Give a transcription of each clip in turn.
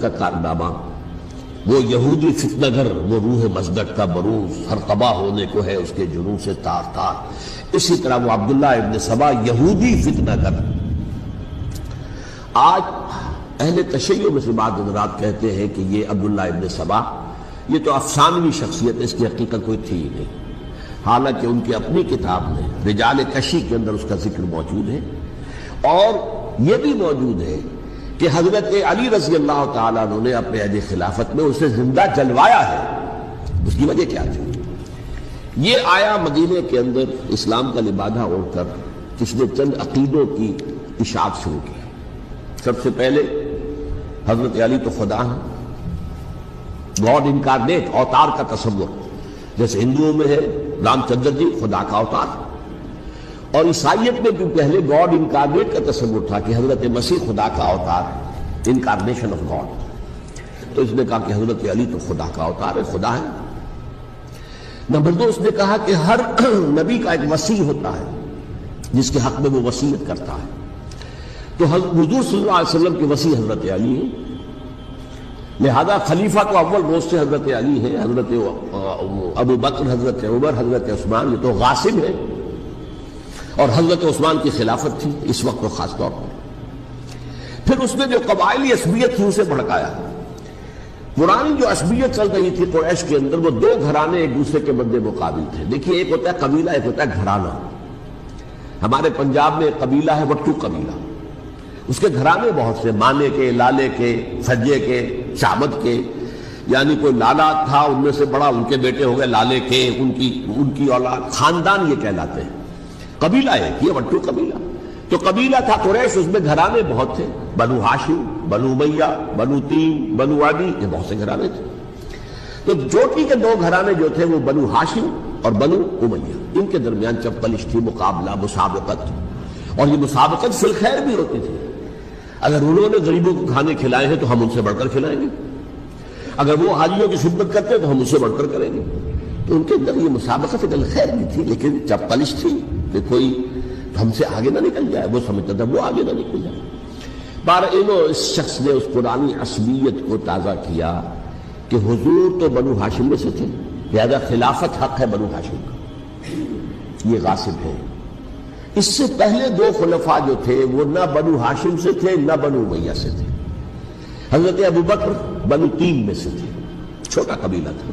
کا کارنامہ، وہ یہودی فتنہ گر، وہ روح مزدق کا بروز، ہر تباہ ہونے کو ہے اس کے جنون سے تار تار. اسی طرح وہ عبداللہ ابن سبا یہودی فتنہ گر. آج اہل تشیع میں سے بعض حضرات کہتے ہیں کہ یہ عبداللہ ابن سبا یہ تو افسانوی شخصیت ہے، اس کی حقیقت کوئی تھی ہی نہیں. حالانکہ ان کی اپنی کتاب میں رجال کشی کے اندر اس کا ذکر موجود ہے، اور یہ بھی موجود ہے کہ حضرت علی رضی اللہ تعالیٰ عنہ نے اپنے عہد خلافت میں اسے زندہ جلوایا ہے. اس کی وجہ کیا تھی؟ یہ آیا مدینے کے اندر اسلام کا لبادہ اوڑھ کر جس نے چند عقیدوں کی اشاعت شروع کی. سب سے پہلے حضرت علی تو خدا ہے، گاڈ انکارنیٹ، اوتار کا تصور. جیسے ہندوؤں میں ہے رام چندر جی خدا کا اوتار، اور عیسائیت میں بھی پہلے گاڈ انکارنیٹ کا تصور تھا کہ حضرت مسیح خدا کا اوتار، انکارنیشن آف گاڈ. تو اس نے کہا کہ حضرت علی تو خدا کا اوتار ہے، خدا ہے. نمبر 2 اس نے کہا کہ ہر نبی کا ایک وصی ہوتا ہے جس کے حق میں وہ وصیت کرتا ہے. تو حضور صلی اللہ علیہ وسلم کے وصی حضرت علی ہیں، لہذا خلیفہ تو اول روز سے حضرت علی ہے. حضرت ابو بکر، حضرت عمر، حضرت عثمان یہ تو غاصب ہے، اور حضرت عثمان کی خلافت تھی اس وقت تو خاص طور پر. پھر اس نے جو قبائلی عصبیت تھی اسے بھڑکایا. پرانی جو عصبیت چل رہی تھی قریش کے اندر، وہ 2 گھرانے ایک دوسرے کے مد مقابل تھے. دیکھیے، ایک ہوتا ہے قبیلہ، ایک ہوتا ہے گھرانہ. ہمارے پنجاب میں ایک قبیلہ ہے وٹو قبیلہ، اس کے گھرانے بہت سے، مانے کے، لالے کے، سجے کے، شامت کے. یعنی کوئی لالا تھا ان میں سے بڑا، ان کے بیٹے ہو گئے لالے کے، ان کی اولاد، خاندان یہ کہلاتے ہیں. قبیلہ ایک یہ وٹو قبیلہ. تو قبیلہ تھا قریش، اس میں گھرانے بہت تھے، بنو ہاشم، بنو امیہ، بنو تیم، بنو عدی، یہ بہت سے گھرانے تھے. تو چوٹی کے 2 گھرانے جو تھے وہ بنو ہاشم اور بنو امیہ، ان کے درمیان چپلش تھی، مقابلہ، مسابقت. اور یہ مسابقت فی الخیر بھی ہوتی تھی. اگر انہوں نے غریبوں کو کھانے کھلائے ہیں تو ہم ان سے بڑھ کر کھلائیں گے، اگر وہ حاجیوں کی خدمت کرتے ہیں تو ہم ان سے بڑھ کر کریں گے. تو ان کے اندر یہ مسابقت فی الخیر بھی تھی، لیکن چپلش تھی کہ کوئی ہم سے آگے نہ نکل جائے. وہ سمجھتا تھا وہ آگے نہ نکل جائے. اس شخص نے اس پرانی عصبیت کو تازہ کیا کہ حضور تو بنو ہاشم میں سے تھے، لہذا خلافت حق ہے بنو ہاشم کا، یہ غاصب ہے. اس سے پہلے 2 خلفاء جو تھے وہ نہ بنو ہاشم سے تھے نہ بنو امیہ سے تھے. حضرت ابو بکر بنو تیم میں سے تھے، چھوٹا قبیلہ تھا.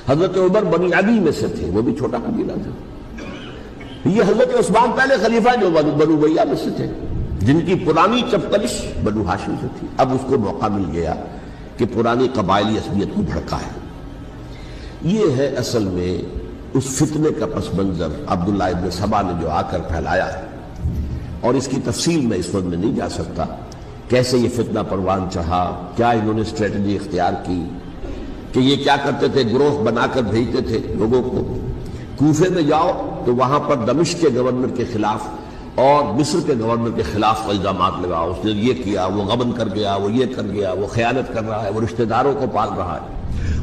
حضرت عمر بنی عدی میں سے تھے، وہ بھی چھوٹا قبیلہ تھا. یہ حضرت عثمان پہلے خلیفہ جو بنو امیہ میں سے تھے، جن کی پرانی چپکلش بنو ہاشم سے تھی. اب اس کو موقع مل گیا کہ پرانی قبائلی عصبیت کو بھڑکائے. یہ ہے اصل میں اس فتنے کا پس منظر عبداللہ ابن سبا نے جو آ کر پھیلایا ہے. اور اس کی تفصیل میں اس وقت میں نہیں جا سکتا، کیسے یہ فتنہ پروان چڑھا، کیا انہوں نے اسٹریٹجی اختیار کی. کہ یہ کیا کرتے تھے، گروہ بنا کر بھیجتے تھے لوگوں کو. کوفے میں جاؤ تو وہاں پر دمشق کے گورنر کے خلاف اور مصر کے گورنر کے خلاف الزامات لگاؤ، اس نے یہ کیا، وہ غبن کر گیا، وہ یہ کر گیا، وہ خیانت کر رہا ہے، وہ رشتہ داروں کو پال رہا ہے.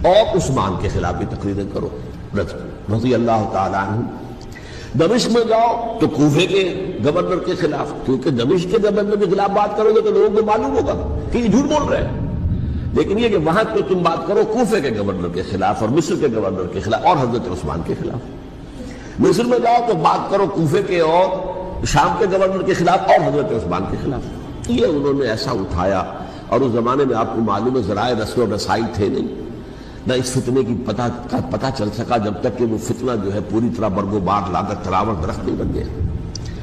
اور عثمان کے خلاف بھی تقریریں کرو رضی اللہ تعالیٰ عنہ. دمشق میں جاؤ تو کوفے کے گورنر کے خلاف، کیونکہ دمشق کے گورنر کے خلاف بات کرو گے تو لوگوں کو معلوم ہوگا کہ یہ جھوٹ بول رہے ہیں. لیکن یہ کہ وہاں تو تم بات کرو کوفے کے گورنر کے خلاف اور مصر کے گورنر کے خلاف اور حضرت عثمان کے خلاف. مصر میں جاؤ تو بات کرو کوفے کے اور شام کے گورنر کے خلاف اور حضرت عثمان کے خلاف. یہ انہوں نے ایسا اٹھایا. اور اس زمانے میں آپ کو معلوم ہے ذرائع نشر و رسائی تھے نہیں، نہ اس فتنے کی پتہ چل سکا جب تک کہ وہ فتنہ جو ہے پوری طرح برگ و بار لا کر تراور درخت نہیں بن گیا.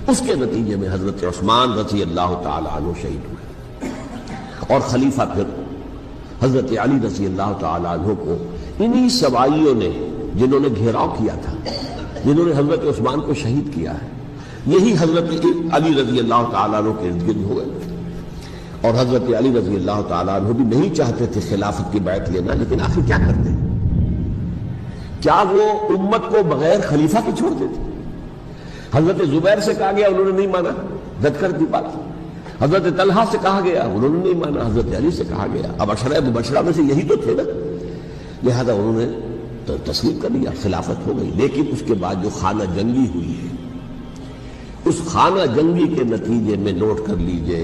اس کے نتیجے میں حضرت عثمان رضی اللہ تعالی عنہ شہید ہوئے، اور خلیفہ پھر حضرت علی رضی اللہ تعالی عنہ کو انہی سوائیوں نے، جنہوں نے گھیراؤ کیا تھا، جنہوں نے حضرت عثمان کو شہید کیا ہے، یہی حضرت علی رضی اللہ تعالیٰ عنہ کے ارد گرد ہو گئے. اور حضرت علی رضی اللہ تعالیٰ عنہ بھی نہیں چاہتے تھے خلافت کی بیعت لینا، لیکن آخر کیا کرتے؟ کیا وہ امت کو بغیر خلیفہ کے چھوڑ دیتے؟ حضرت زبیر سے کہا گیا، انہوں نے نہیں مانا، رد کر دی بات. حضرت طلحہ سے کہا گیا، انہوں نے نہیں مانا. حضرت علی سے کہا گیا، اب عشرہ مبشرہ میں سے یہی تو تھے نا، لہذا انہوں نے تسلیم کر لیا، خلافت ہو گئی. لیکن اس کے بعد جو خانہ جنگی ہوئی ہے، اس خانہ جنگی کے نتیجے میں نوٹ کر لیجئے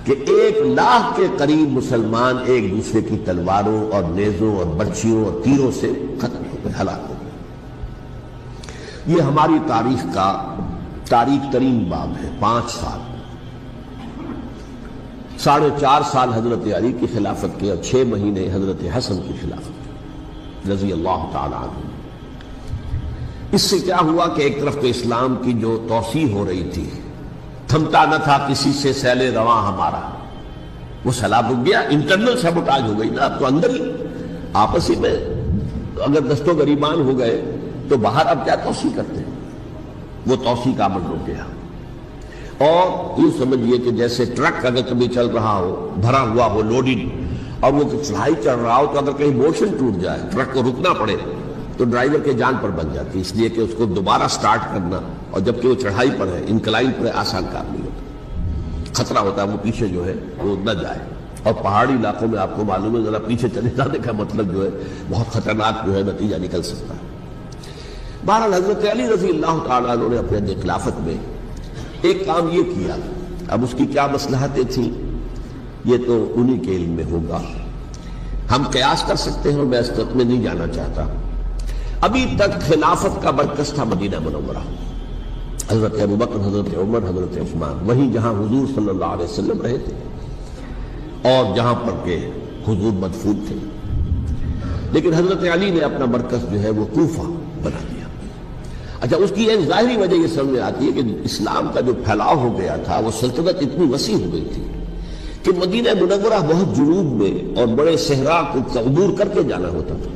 کہ 1,00,000 کے قریب مسلمان ایک دوسرے کی تلواروں اور نیزوں اور برچھیوں اور تیروں سے ختم ہو گئے، ہلاک ہو گئے۔ یہ ہماری تاریخ کا تاریخ ترین باب ہے۔ 5 سال، 4.5 سال حضرت علی کی خلافت کے اور 6 مہینے حضرت حسن کی خلافت کے رضی اللہ تعالی عنہ۔ اس سے کیا ہوا کہ ایک طرف تو اسلام کی جو توسیع ہو رہی تھی، تھمتا نہ تھا کسی سے سیل رواں ہمارا، وہ سیلاب رک گیا، انٹرنل سیبوٹاج ہو گئی نا، اب تو اندر ہی آپس ہی میں اگر دست و گریبان ہو گئے تو باہر اب کیا توسیع کرتے ہیں، وہ توسیع کا عمل رک گیا۔ اور یہ سمجھیے کہ جیسے ٹرک اگر کبھی چل رہا ہو، بھرا ہوا ہو، لوڈنگ، اور وہ چڑھائی چڑھ رہا ہو، تو اگر کہیں موشن ٹوٹ جائے، ٹرک کو رکنا پڑے، تو ڈرائیور کے جان پر بن جاتی، اس لیے کہ اس کو دوبارہ سٹارٹ کرنا، اور جبکہ وہ چڑھائی پر ہے، انکلائن پر ہے، آسان کام نہیں ہوتا، خطرہ ہوتا ہے وہ پیچھے جو ہے وہ نہ جائے۔ اور پہاڑی علاقوں میں آپ کو معلوم ہے ذرا پیچھے چلے جانے کا مطلب جو ہے بہت خطرناک جو ہے نتیجہ نکل سکتا ہے۔ بہرحال حضرت علی رضی اللہ تعالیٰ عنہ نے اپنے خلافت میں ایک کام یہ کیا، اب اس کی کیا مصلحتیں تھیں یہ تو انہی کے علم میں ہوگا، ہم قیاس کر سکتے ہیں اور میں اس تک میں نہیں جانا چاہتا۔ ابھی تک خلافت کا مرکز تھا مدینہ منورہ، حضرت ابوبکر، حضرت عمر، حضرت عثمان، وہیں جہاں حضور صلی اللہ علیہ وسلم رہے تھے اور جہاں پر کہ حضور مدفون تھے۔ لیکن حضرت علی نے اپنا مرکز جو ہے وہ کوفہ بنا دیا۔ اچھا، اس کی ایک ظاہری وجہ یہ سمجھ میں آتی ہے کہ اسلام کا جو پھیلاؤ ہو گیا تھا، وہ سلطنت اتنی وسیع ہو گئی تھی کہ مدینہ منورہ بہت جنوب میں اور بڑے صحرا کو عبور کر کے جانا ہوتا تھا۔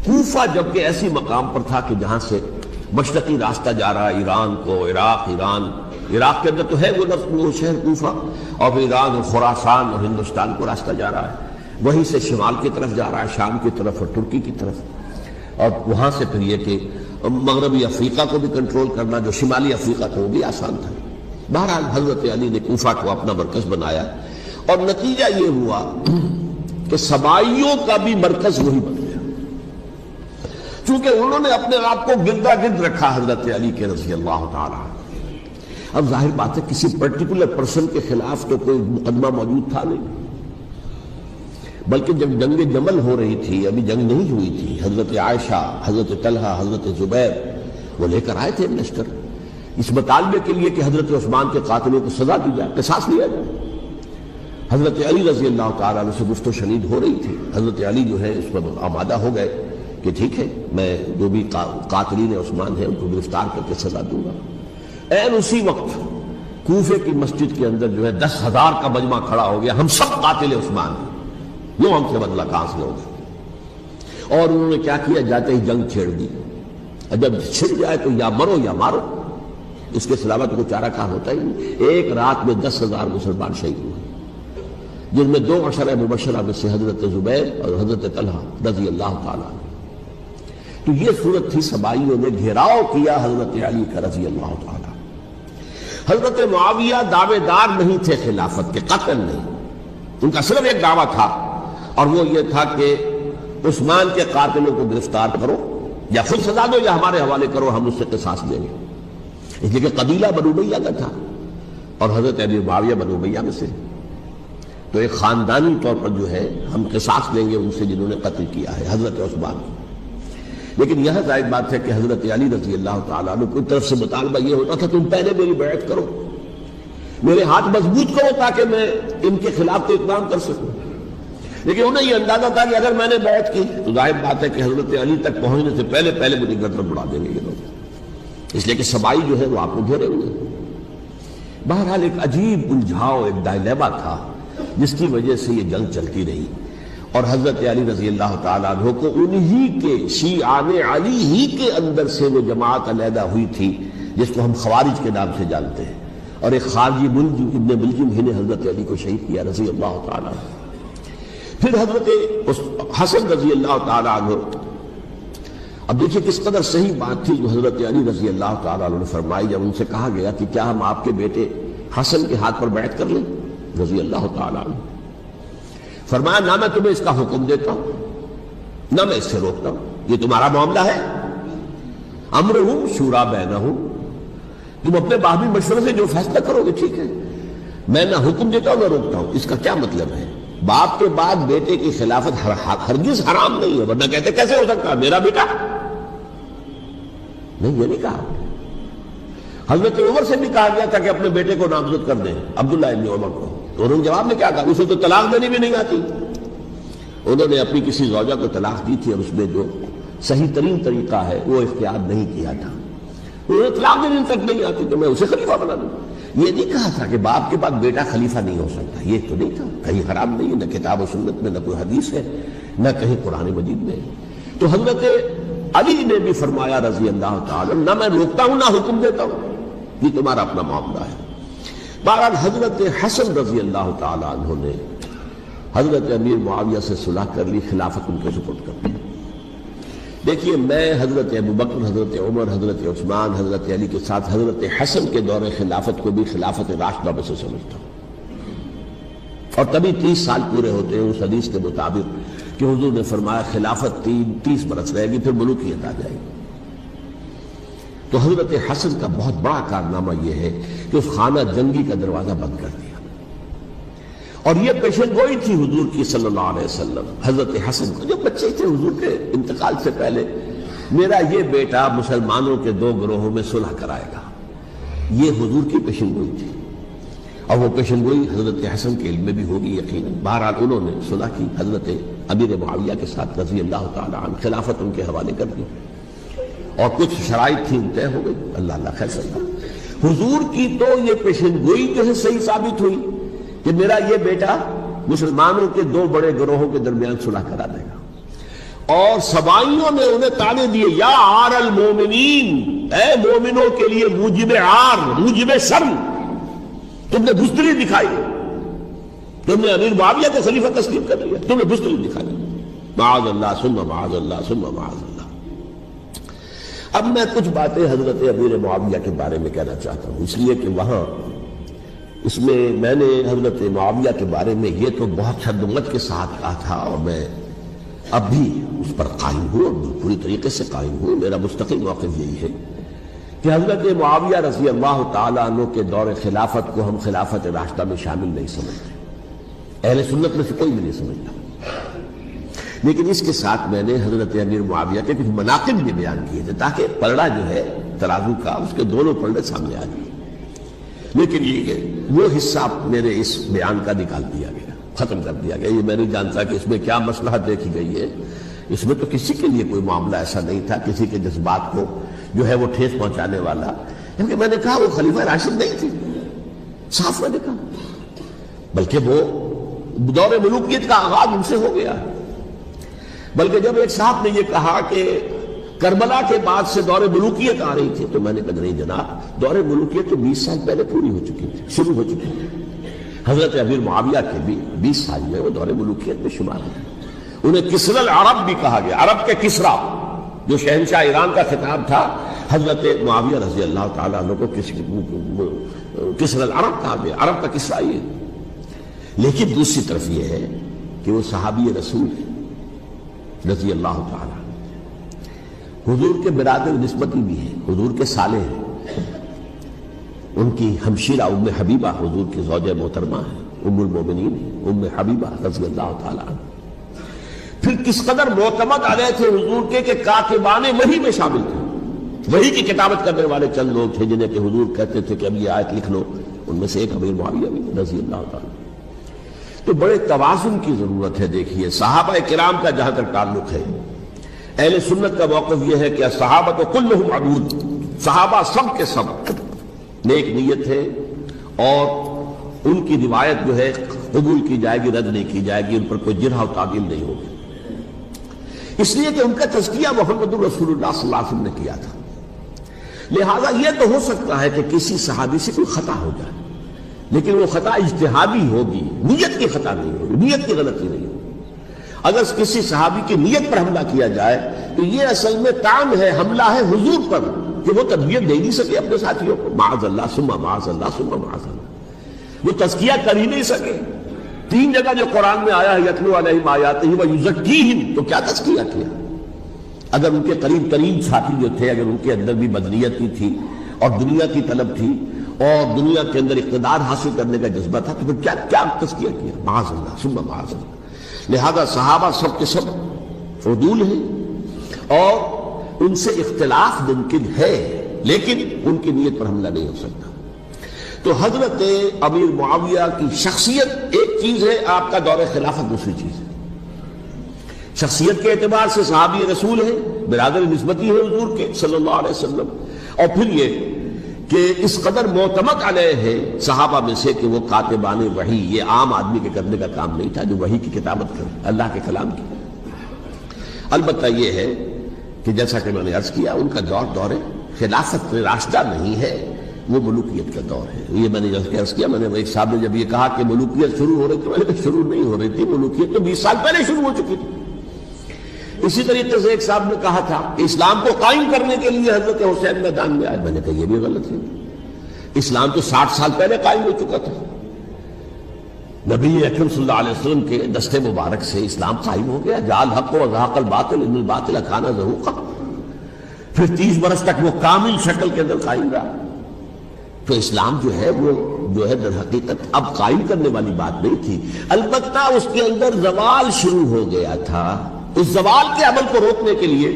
کوفہ جبکہ ایسی مقام پر تھا کہ جہاں سے مشرقی راستہ جا رہا ہے ایران کو، عراق کے اندر تو ہے وہ شہر کوفہ، اور پھر ایران اور خراسان اور ہندوستان کو راستہ جا رہا ہے، وہیں سے شمال کی طرف جا رہا ہے، شام کی طرف اور ترکی کی طرف، اور وہاں سے پھر یہ کہ مغربی افریقہ کو بھی کنٹرول کرنا، جو شمالی افریقہ تھا وہ بھی آسان تھا۔ بہرحال حضرت علی نے کوفہ کو اپنا مرکز بنایا، اور نتیجہ یہ ہوا کہ سبائیوں کا بھی مرکز وہی بن گیا، چونکہ انہوں نے اپنے آپ کو گردا گرد رکھا حضرت علی کے رضی اللہ تعالیٰ۔ اب ظاہر بات ہے کسی پرٹیکولر پرسن کے خلاف تو کوئی مقدمہ موجود تھا نہیں، بلکہ جب جنگ جمل ہو رہی تھی، ابھی جنگ نہیں ہوئی تھی، حضرت عائشہ، حضرت طلحہ، حضرت زبیر وہ لے کر آئے تھے لشکر اس مطالبے کے لیے کہ حضرت عثمان کے قاتلوں کو سزا دی جائے، قصاص لیا جائے۔ حضرت علی رضی اللہ تعالیٰ عنہ سے گفت و شنید ہو رہی تھی، حضرت علی جو ہے اس پر آمادہ ہو گئے کہ ٹھیک ہے، میں جو بھی قاتلین عثمان ہیں ان کو گرفتار کر کے سزا دوں گا۔ این اسی وقت کوفے کی مسجد کے اندر جو ہے 10,000 کا مجمع کھڑا ہو گیا، ہم سب قاتل عثمان ہیں، لو ہم سے بدلہ کہاں سے ہوگا۔ اور انہوں نے کیا کیا، جاتے ہی جنگ چھیڑ دی، جب چھڑ جائے تو یا مرو یا مارو، اس کے سلامت کو چارہ کار ہوتا ہی نہیں۔ ایک رات میں 10,000 مسلمان شہید ہوئے، جن میں 2 عشرہ مبشرہ میں سے حضرت زبیر اور حضرت طلحہ رضی اللہ تعالیٰ عنہ۔ تو یہ صورت تھی، سبائیوں نے گھیراؤ کیا حضرت علی کا رضی اللہ تعالیٰ۔ حضرت معاویہ دعوے دار نہیں تھے خلافت کے، قطعاً نہیں، ان کا صرف ایک دعویٰ تھا، اور وہ یہ تھا کہ عثمان کے قاتلوں کو گرفتار کرو، یا خود سزا دو یا ہمارے حوالے کرو، ہم اس سے قصاص دیں گے۔ اس لیے کہ قبیلہ بنو امیہ کا تھا، اور حضرت ابی معاویہ بنو امیہ میں سے، تو ایک خاندانی طور پر جو ہے ہم قصاص لیں گے ان سے جنہوں نے قتل کیا ہے حضرت عثمان۔ لیکن یہاں ظاہر بات ہے کہ حضرت علی رضی اللہ تعالیٰ عنہ کی طرف سے مطالبہ یہ ہوتا تھا تم پہلے میری بیعت کرو، میرے ہاتھ مضبوط کرو تاکہ میں ان کے خلاف تو اقدام کر سکوں۔ لیکن انہیں یہ اندازہ تھا کہ اگر میں نے بیعت کی تو ظاہر بات ہے کہ حضرت علی تک پہنچنے سے پہلے مجھے گردن اڑا دیں گے یہ لوگ، اس لیے کہ سبائی جو ہے وہ آپ کو گھیرے ہوئے۔ بہرحال ایک عجیب الجھاؤ، ایک ڈائلیما تھا جس کی وجہ سے یہ جنگ چلتی رہی، اور حضرت علی رضی اللہ تعالیٰ عنہ کو انہی کے شیعان علی ہی کے اندر سے وہ جماعت علیحدہ ہوئی تھی جس کو ہم خوارج کے نام سے جانتے ہیں، اور ایک خارجی ملجم ابن ملجم ہی نے حضرت علی کو شہید کیا رضی اللہ تعالیٰ عنہ۔ پھر حضرت حسن رضی اللہ تعالیٰ عنہ، اب دیکھیے کس قدر صحیح بات تھی جو حضرت علی رضی اللہ تعالیٰ عنہ نے فرمائی جب ان سے کہا گیا کہ کیا ہم آپ کے بیٹے حسن کے ہاتھ پر بیعت کر لیں رضی اللہ تعالیٰ عنہ۔ فرمایا نہ میں تمہیں اس کا حکم دیتا ہوں نہ میں اس سے روکتا ہوں، یہ تمہارا معاملہ ہے، امرہم شورا بینہم، تم اپنے باہمی مشورے سے جو فیصلہ کرو گے ٹھیک ہے، میں نہ حکم دیتا ہوں نہ روکتا ہوں. اس کا کیا مطلب ہے؟ باپ کے بعد بیٹے کی خلافت ہرگز حرام نہیں ہے، ورنہ کہتے کیسے ہو سکتا میرا بیٹا؟ نہیں، یہ نہیں کہا. حضرت عمر سے بھی کہا گیا تھا کہ اپنے بیٹے کو نامزد کر دیں، عبداللہ ابن عمر کو، تو انہوں نے جواب میں کیا کہا؟ اسے تو طلاق دینے بھی نہیں آتی. انہوں نے اپنی کسی زوجہ کو طلاق دی تھی اور اس میں جو صحیح ترین طریقہ ہے وہ اختیار نہیں کیا تھا. انہیں طلاق دینے تک نہیں آتی تو میں اسے خلیفہ بنا دوں. یہ نہیں کہا تھا کہ باپ کے بعد بیٹا خلیفہ نہیں ہو سکتا، یہ تو نہیں تھا. کہیں حرام نہیں ہے، نہ کتاب و سنت میں، نہ کوئی حدیث ہے، نہ کہیں قرآن مجید میں. تو حضرت علی نے بھی فرمایا رضی اللہ تعالی، نہ میں روکتا ہوں نہ حکم دیتا ہوں، یہ تمہارا اپنا معاملہ ہے. بہرحال حضرت حسن رضی اللہ تعالی عنہ نے حضرت امیر معاویہ سے صلح کر لی، خلافت ان کے سپرد کر دی. دیکھیے، میں حضرت ابوبکر، حضرت عمر، حضرت عثمان، حضرت علی کے ساتھ حضرت حسن کے دور خلافت کو بھی خلافت راشدہ میں سے سمجھتا ہوں. اور تبھی 30 سال پورے ہوتے ہیں اس حدیث کے مطابق کہ حضور نے فرمایا خلافت 30 برس رہے گی، پھر ملوکیت آ جائے گی. تو حضرت حسن کا بہت بڑا کارنامہ یہ ہے کہ اس خانہ جنگی کا دروازہ بند کر دیا. اور یہ پیشن گوئی تھی حضور کی صلی اللہ علیہ وسلم. حضرت حسن کو جو بچے تھے حضور کے انتقال سے پہلے، میرا یہ بیٹا مسلمانوں کے 2 گروہوں میں صلح کرائے گا، یہ حضور کی پیشن گوئی تھی. اور وہ پیشن گوئی حضرت حسن کے علم میں بھی ہوگی یقیناً. بہرحال انہوں نے صلح کی حضرت امیر معاویہ کے ساتھ رضی اللہ تعالی عنہ، خلافت ان کے حوالے کر دی اور کچھ شرائط تھی طے ہو گئی. اللہ خیر صلی. حضور کی تو یہ پیشن گوئی جو ہے صحیح ثابت ہوئی کہ میرا یہ بیٹا مسلمانوں کے 2 بڑے گروہوں کے درمیان صلح کرا دے گا. اور سبائیوں نے انہیں تعنے دیے، یا عار المومنین، اے مومنوں کے لیے موجب عار، موجب شرم، تم نے بزدلی دکھائی، تم نے امیر معاویہ کو خلیفہ تسلیم کر لیا، تم نے بزدلی دکھائی. معاذ اللہ ثم معاذ اللہ ثم معاذ اللہ. اب میں کچھ باتیں حضرت امیر معاویہ کے بارے میں کہنا چاہتا ہوں، اس لیے کہ وہاں اس میں نے حضرت معاویہ کے بارے میں یہ تو بہت شدت کے ساتھ کہا تھا، اور میں اب بھی اس پر قائم ہوں اور پوری طریقے سے قائم ہوں. میرا مستقل موقف یہی ہے کہ حضرت معاویہ رضی اللہ تعالیٰ عنہ کے دور خلافت کو ہم خلافت راشدہ میں شامل نہیں سمجھتے. اہل سنت میں سے کوئی بھی نہیں سمجھتا. لیکن اس کے ساتھ میں نے حضرت امیر معاویہ کے کچھ مناقب بھی بیان کیے تھے تاکہ پلڑا جو ہے ترازو کا، اس کے دونوں پلڑے سامنے آ جائیں. لیکن یہ وہ حصہ میرے اس بیان کا نکال دیا گیا، ختم کر دیا گیا. یہ میں نہیں جانتا کہ اس میں کیا مصلحت دیکھی گئی ہے. اس میں تو کسی کے لیے کوئی معاملہ ایسا نہیں تھا کسی کے جذبات کو جو ہے وہ ٹھیس پہنچانے والا. کیونکہ میں نے کہا وہ خلیفہ راشد نہیں تھی، صاف میں نے کہا، بلکہ وہ دور ملوکیت کا آغاز ان سے ہو گیا. بلکہ جب ایک صاحب نے یہ کہا کہ کربلا کے بعد سے دور ملوکیت آ رہی تھی، تو میں نے کہا نہیں جناب، دور ملوکیت تو 20 سال پہلے پوری ہو چکی تھی، شروع ہو چکی تھی. حضرت امیر معاویہ کے بھی 20 سال میں وہ دور ملوکیت میں شمار ہیں. انہیں کسرى العرب بھی کہا گیا، عرب کے کسریٰ، جو شہنشاہ ایران کا خطاب تھا. حضرت معاویہ رضی اللہ تعالیٰ عنہ کو کسرى العرب کہا گیا، عرب کا کسریٰ یہ. لیکن دوسری طرف یہ ہے کہ وہ صحابی رسول رضی اللہ تعالیٰ حضور کے برادر نسبتی بھی ہیں، حضور کے سالے ہیں. ان کی ہمشیرہ ام حبیبہ حضور کی زوجہ محترمہ ہیں، ام المومنین ام حبیبہ رضی اللہ تعالیٰ عنہ. پھر کس قدر معتمد علیہ تھے حضور کے کہ کاتبان وحی میں شامل تھے. وحی کی کتابت کرنے والے چند لوگ تھے جنہیں کہ حضور کہتے تھے کہ اب یہ آیت لکھ لو. ان میں سے ایک امیر معاویہ بھی رضی اللہ تعالیٰ. تو بڑے توازن کی ضرورت ہے. دیکھیے صحابہ کرام کا جہاں تک تعلق ہے، اہل سنت کا موقف یہ ہے کہ صحابہ تو کلہم عدول، صحابہ سب کے سب نیک نیت ہے اور ان کی روایت جو ہے قبول کی جائے گی، رد نہیں کی جائے گی، ان پر کوئی جرح و تعدیل نہیں ہوگی. اس لیے کہ ان کا تزکیہ محمد رسول اللہ صلی اللہ علیہ وسلم نے کیا تھا. لہذا یہ تو ہو سکتا ہے کہ کسی صحابی سے کوئی خطا ہو جائے، لیکن وہ خطا اجتہادی ہوگی، نیت کی خطا نہیں ہوگی، نیت کی غلطی نہیں ہوگی. اگر کسی صحابی کی نیت پر حملہ کیا جائے تو یہ اصل میں طعن ہے، حملہ ہے حضور پر کہ وہ تربیت دے نہیں سکے اپنے ساتھیوں کو. معاذ اللہ ثم معاذ اللہ ثم معاذ اللہ، وہ تزکیہ کر ہی نہیں سکے. 3 جگہ جو قرآن میں آیا ہے یتلو علیہم آیاتہ ویزکیہم، تو کیا تزکیہ کیا؟ اگر ان کے قریب ترین ساتھی جو تھے، اگر ان کے اندر بھی بدنیتی تھی اور دنیا کی طلب تھی اور دنیا کے اندر اقتدار حاصل کرنے کا جذبہ تھا، تو پھر کیا کیا تذکیہ کیا؟ معاذ اللہ ثم معاذ اللہ۔ لہذا صحابہ سب کے سب عدول ہیں اور ان سے اختلاف ممکن ہے، لیکن ان کی نیت پر حملہ نہیں ہو سکتا۔ تو حضرت امیر معاویہ کی شخصیت ایک چیز ہے، آپ کا دور خلافت دوسری چیز ہے۔ شخصیت کے اعتبار سے صحابی رسول ہے، برادر نسبتی ہے حضور کے صلی اللہ علیہ وسلم، اور پھر یہ کہ اس قدر معتمد علیہ ہے صحابہ میں سے کہ وہ کاتبان وحی، یہ عام آدمی کے کرنے کا کام نہیں تھا جو وحی کی کتابت کرے، اللہ کے کلام کی۔ البتہ یہ ہے کہ جیسا کہ میں نے عرض کیا، ان کا دور خلافت راشدہ نہیں ہے، وہ ملوکیت کا دور ہے۔ یہ میں نے جیسے عرض کیا، میں نے ایک صاحب نے جب یہ کہا کہ ملوکیت شروع ہو رہی تھی، میں نے کہا شروع نہیں ہو رہی تھی، ملوکیت تو 20 سال پہلے شروع ہو چکی تھی۔ اسی طریقے سے ایک صاحب نے کہا تھا کہ اسلام کو قائم کرنے کے لیے حضرت حسین میدان میں آئے، میں نے کہا یہ بھی غلط ہے، اسلام تو 60 سال پہلے قائم ہو چکا تھا، نبی اکرم صلی اللہ علیہ وسلم کے دستے مبارک سے اسلام قائم ہو گیا، جعل حق و زہق الباطل ان الباطل کان زہوقا، پھر 30 برس تک وہ کامل شکل کے اندر قائم رہا۔ تو اسلام جو ہے در حقیقت اب قائم کرنے والی بات نہیں تھی، البتہ اس کے اندر زوال شروع ہو گیا تھا، اس زوال کے عمل کو روکنے کے لیے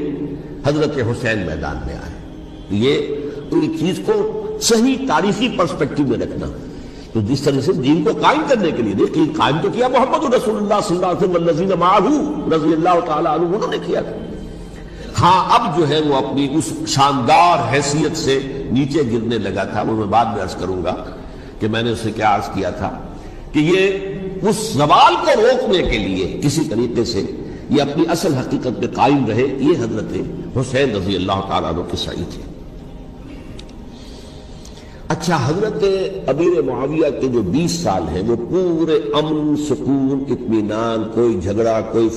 حضرت حسین میدان میں آئے۔ یہ پوری چیز کو صحیح تاریخی پرسپیکٹو میں رکھنا، تو جس طرح سے دین کو قائم کرنے کے لیے دیکھیے، قائم تو کیا محمد رسول اللہ صلی اللہ علیہ وسلم والذین معہ رضی اللہ تعالیٰ عنہ، انہوں نے کیا تھا۔ ہاں اب جو ہے وہ اپنی اس شاندار حیثیت سے نیچے گرنے لگا تھا، وہ میں بعد میں عرض کروں گا کہ میں نے اسے کیا عرض کیا تھا کہ یہ اس زوال کو روکنے کے لیے کسی طریقے سے یہ اپنی اصل حقیقت میں قائم رہے، یہ حضرت حسین رضی اللہ تعالیٰ عنہ کی سعی تھی۔ اچھا، حضرت امیر معاویہ کے جو 20 سال ہیں وہ پورے امن، سکون، اطمینان، کوئی جھگڑا، کوئی